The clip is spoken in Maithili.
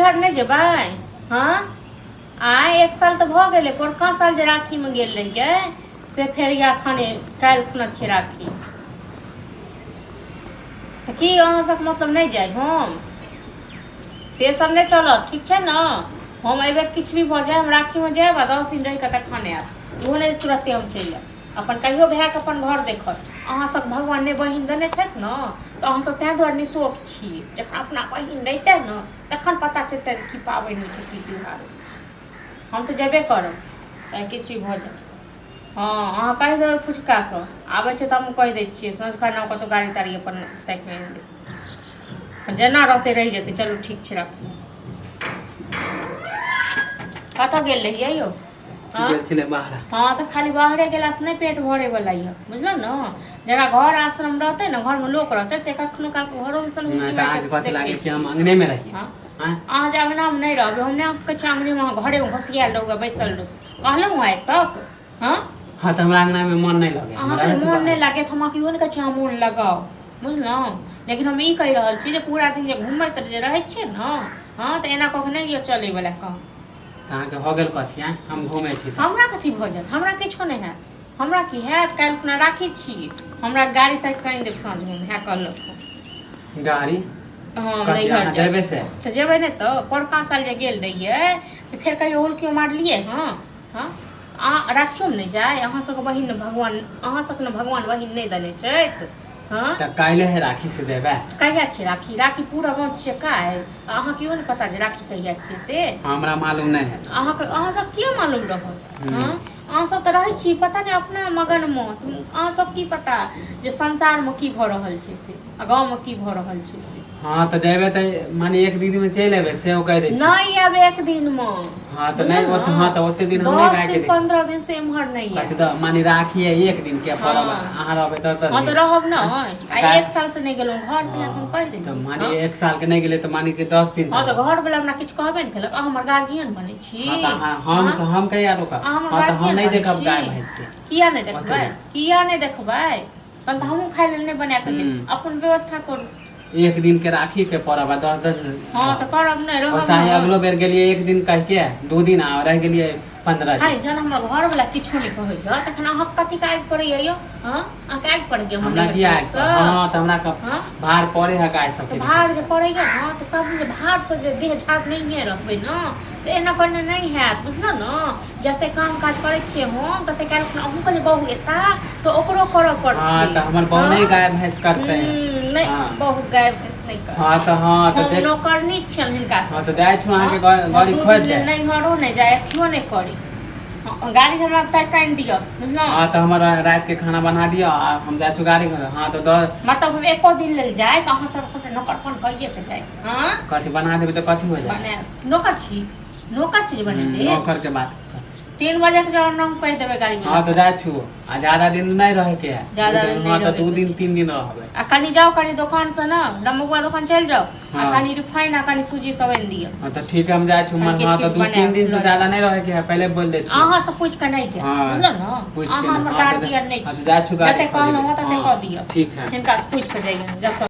नैहर नहीं जेबै? हाँ आइ 1 साल तो भ गेलै, पोरका साल जे राखी में गेल रहियै से फेर या खाने काल्हि खुना छै राखी। तो की अहाँ सब मतलब नहीं जाए हम से सब नहीं चलत, ठीक छै ना? हम एहि बेर किछु भी भ जाए, हम राखी में जाएब आ 10 दिन रहि कऽ तखन आएब। ओहो नहीं तुरंते हम चलि आएब। अपन कहियो भाई के अपन घर देखत। अहाँ सब भगवान ने बहिन देने छथि न, तो अहाँ सब तें दुआरे निशोक छी। जखन अपना बहिन रहिते न तखन पता चलते कि पाबनि होइ छै, कि त्योहार होइ छै। हम तो जेबे करब, चाहे किछु भी भ जाए। हाँ अहाँ कहि देबै फुचका के आबै छै, तऽ हम कहि दै छियै सँझुका नाम कतौ गाड़ी ताड़ी अपन ताकि में आनि देब। जेना रहते रहि जेतै। चलू ठीक छै, राखू। कतऽ गेल रहियै यौ? हाँ तो खाली बाहरे गेला से नहीं पेट भरे वाला है, बुझलो ना? जरा घर आश्रम रहते ना, घर में लोक रहते से कखनो काल घरों में अंगने में रहिए। अहाँ जे अंगना में नहीं रहबै, हम नहीं कहै छी अंगने में घरे में घसियाल रहू बैसल रहू। कहलहुँ आइ तक? हाँ हाँ तो हमरा अंगना में मन नहीं लगे। अहाँके मन नहीं लागे तो हम इहो नहीं कहै छी अहाँ मन लगाओ, बुझलहुँ? लेकिन हम ई कहि रहल छी जे पूरा दिन जे घूमैत जे रहै छियै ना, हाँ तो एना कऽ के नहीं चलै वाला काम। अहाँके हो गेल कथी? हम घूमे छी। हमरा कथी भ जायत? हमरा किछो नहीं हैत। हमरा की हैत? काल्हि खुना राखी छी, हमरा गाड़ी तक कहि देब साँझ में है कहलक गाड़ी। हाँ नैहर जेबै से तो जेबै नहीं तो पोरका साल जे गेल रहियै से फेर कहियो उल्कियो मारलियै? हाँ हाँ राखियो नहीं जाए। अहाँ सबके बहिन भगवान, अहाँ सबके ने भगवान बहिन नहीं देने छथि। हाँ तो काल्हि है राखी से देबै। कहिया छै राखी? राखी पूरा बंद छै काल्हि। अहाँ कियो नहीं पता जे राखी कहिया छै से? हमरा मालूम नहीं है। अहाँ सब किया मालूम रहत? हाँ अहाँ सब तो रहै छी पता नहीं अपना मगन में। अहाँ सब की पता जे संसार में की भ रहल छै से, आ गाँव में की भ रहल छै से। हाँ तो जेबै तो माने 1 दिन में चलि एबै से ओ कह दै छी। नहीं आब 1 दिन में। हाँ तो नहीं ओते, हाँ तो ओते दिन हम नहीं रह के 15 दिन से इम्हर नहीं है। तो माने राखी है 1 दिन के परब। अहाँ रहबै त हाँ तो रहब ना। आई 1 साल से नहीं गेलहुँ घर पे, हम कह दे तो माने 1 साल के नहीं गेले तो माने के 10 दिन। हाँ तो घर वाला हमरा किछु कहबे नहीं केलक। अहाँ हमर गार्जियन बनै छी। हम कहिया रोकब? हाँ तो हम नहीं देखब गाय भैंस के। किया नहीं देखबै? किया नहीं देखबै? तहन तो हमहूँ खाय लेल नहीं बना के देब। अपन व्यवस्था करू। 1 दिन के राखी के परब 10 दिन। हाँ तो करब नहीं रहब। चाहे अगलो बेर गेलिए 1 दिन कह के 2 दिन आ रह गेलिए 15 दिन। हाय जन हमर घर वाला किछो नहीं कहैया तखन अहाँ कथि के आगि पड़ैया यौ? हाँ अहाँ के आगि पड़ गया हमरा की आगि? हाँ तो हमरा का भार पड़े है गाय सब के। भार जे पड़ैया हाँ तो सब जे भार से जे देह झाड़ नहीं रहबै ना तो एना करने नहीं हैत, बुझलौ ना? जते काम काज करै छियै हम तते काल्हि खुना अहूँ के जे बहू एता तो ओकरो करऽ पड़तै। हाँ तो हमर बहू नहीं गाय भैंस करते हैं। नहीं बहू गाय भैंस नहीं करते। हाँ तो हम नौकरनी छियन हिनका से। हाँ तो जाय छु अहाँ के गाड़ी खोज दे। नहीं घरो नहीं जाय, अथियो नहीं करी। गाड़ी हमरा तक काइन दियो, बुझलौ? हाँ तो हमारा रात के खाना बना दियो, हम जाय छु गाड़ी घर। हाँ तो मतलब हम एको दिन लेल जाय तो अहाँ सब साथे नौकरपन कइए के जाय। हां कथि बना देबै तो कथि हो जाय? बने नौकर छी, नौकर चीज बने दे। नौकर के बात 3 बजे के जब नाम कह देबै गाड़ी में। हाँ तो जाय छु आ ज्यादा दिन नहीं रहे के है। ज्यादा दिन नहीं हाँ तो 2 दिन 3 दिन रहबै। आ कनी जाओ कनी दुकान से ना डम्बुआ दुकान चल जाओ आ कनी रिफाइन आ कनी सूजी सब आनि दियो। हाँ तो ठीक है हम जाय छु। हाँ तो 2-3 दिन से ज्यादा नहीं रहे के है, पहले बोल दे छी। अहाँ सब पूछ के नहीं जाय, बुझलो ना? अहाँ हमर गार्जियन नहीं छी। जाय छु गाड़ी। जते कहलहुँ तते कह दियो। ठीक है हिनका से पूछ के जाइए।